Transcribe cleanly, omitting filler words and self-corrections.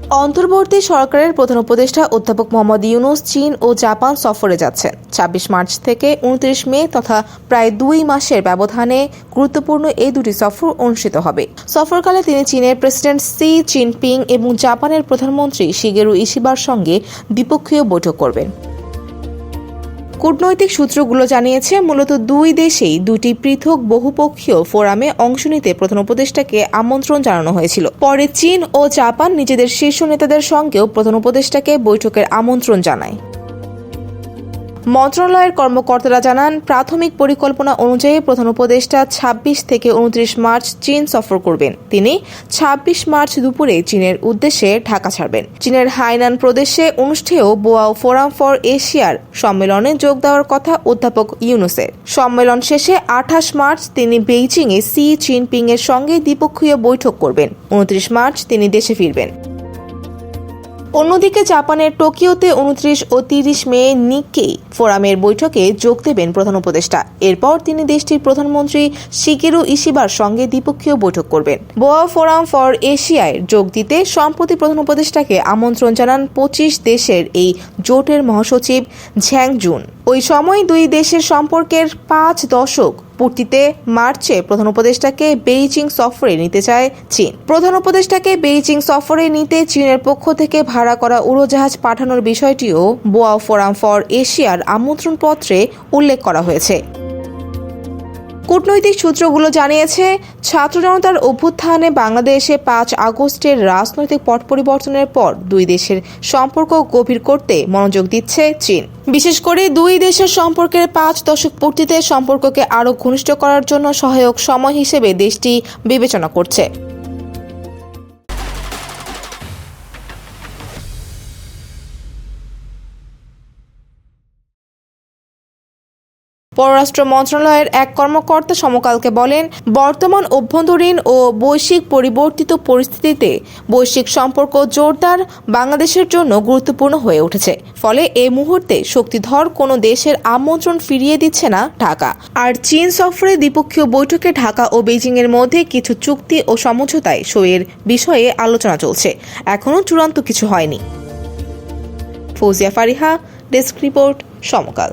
অন্তর্বর্তী সরকারের প্রধান উপদেষ্টা অধ্যাপক মোহাম্মদ ইউনূস চীন ও জাপান সফরে যাচ্ছেন। ২৬ মার্চ থেকে ২৯ মে তথা প্রায় ২ মাসের ব্যবধানে গুরুত্বপূর্ণ এই দুটি সফর অনুষ্ঠিত হবে। সফরকালে তিনি চীনের প্রেসিডেন্ট শি জিনপিং এবং জাপানের প্রধানমন্ত্রী শিগেরু ইশিবার সঙ্গে দ্বিপক্ষীয় বৈঠক করবেন। কূটনৈতিক সূত্রগুলো জানিয়েছে, মূলত দুই দেশেই দুটি পৃথক বহুপক্ষীয় ফোরামে অংশ নিতে প্রধান উপদেষ্টাকে আমন্ত্রণ জানানো হয়েছিল। পরে চীন ও জাপান নিজেদের শীর্ষ নেতাদের সঙ্গেও প্রধান উপদেষ্টাকে বৈঠকের আমন্ত্রণ জানায়। মন্ত্রণালয়ের কর্মকর্তারা জানান, প্রাথমিক পরিকল্পনা অনুযায়ী প্রধান উপদেষ্টা ২৬ থেকে ২৯ মার্চ চীন সফর করবেন। তিনি ২৬ মার্চ দুপুরে চীনের উদ্দেশ্যে ঢাকা ছাড়বেন। চীনের হাইনান প্রদেশে অনুষ্ঠেয় বোয়াও ফোরাম ফর এশিয়ার সম্মেলনে যোগ দেওয়ার কথা অধ্যাপক ইউনূসের। সম্মেলন শেষে ২৮ মার্চ তিনি বেইজিংয়ে শি জিনপিং এর সঙ্গে দ্বিপক্ষীয় বৈঠক করবেন। ২৯ মার্চ তিনি দেশে ফিরবেন। অন্যদিকে জাপানের টোকিওতে ২৯ ও ৩০ মে নিক্কেই ফোরামের বৈঠকে যোগ দেবেন প্রধান উপদেষ্টা। এরপর তিনি দেশটির প্রধানমন্ত্রী শিগেরু ইশিবার সঙ্গে দ্বিপক্ষীয় বৈঠক করবেন। বোয়াও ফোরাম ফর এশিয়ায় যোগ দিতে সম্প্রতি প্রধান উপদেষ্টাকে আমন্ত্রণ জানান ২৫ দেশের এই জোটের মহাসচিব ঝ্যাং জুন। ওই সময় দুই দেশের সম্পর্কের ৫ দশক পূর্তিতে মার্চে প্রধান উপদেষ্টাকে বেইজিং সফরে নিতে চায় চীন। প্রধান উপদেষ্টাকে বেইজিং সফরে নিতে চীনের পক্ষ থেকে ভাড়া করা উড়োজাহাজ পাঠানোর বিষয়টিও বোয়াও ফোরাম ফর এশিয়ার আমন্ত্রণপত্রে উল্লেখ করা হয়েছে। কূটনৈতিক সূত্রগুলো জানিয়েছে, ছাত্র জনতার অভ্যুত্থানে বাংলাদেশে ৫ আগস্টের রাজনৈতিক পট পরিবর্তনের পর দুই দেশের সম্পর্ক গভীর করতে মনোযোগ দিচ্ছে চীন। বিশেষ করে দুই দেশের সম্পর্কের ৫ দশক পূর্তিতে সম্পর্ককে আরও ঘনিষ্ঠ করার জন্য সহায়ক সময় হিসেবে দেশটি বিবেচনা করছে। পররাষ্ট্র মন্ত্রণালয়ের এক কর্মকর্তা সমকালকে বলেন, বর্তমান অভ্যন্তরীণ ও বৈশ্বিক পরিবর্তিত পরিস্থিতিতে বৈশ্বিক সম্পর্ক জোরদার বাংলাদেশের জন্য গুরুত্বপূর্ণ হয়ে উঠেছে। ফলে এই মুহূর্তে শক্তিধর কোনো দেশের আমন্ত্রণ ফিরিয়ে দিচ্ছে না ঢাকা। আর চীন সফরে দ্বিপক্ষীয় বৈঠকে ঢাকা ও বেইজিং এর মধ্যে কিছু চুক্তি ও সমঝোতায় সইয়ের বিষয়ে আলোচনা চলছে। এখনও চূড়ান্ত কিছু হয়নি। ফৌজিয়া ফারিহা, ডেস্ক রিপোর্ট, সমকাল।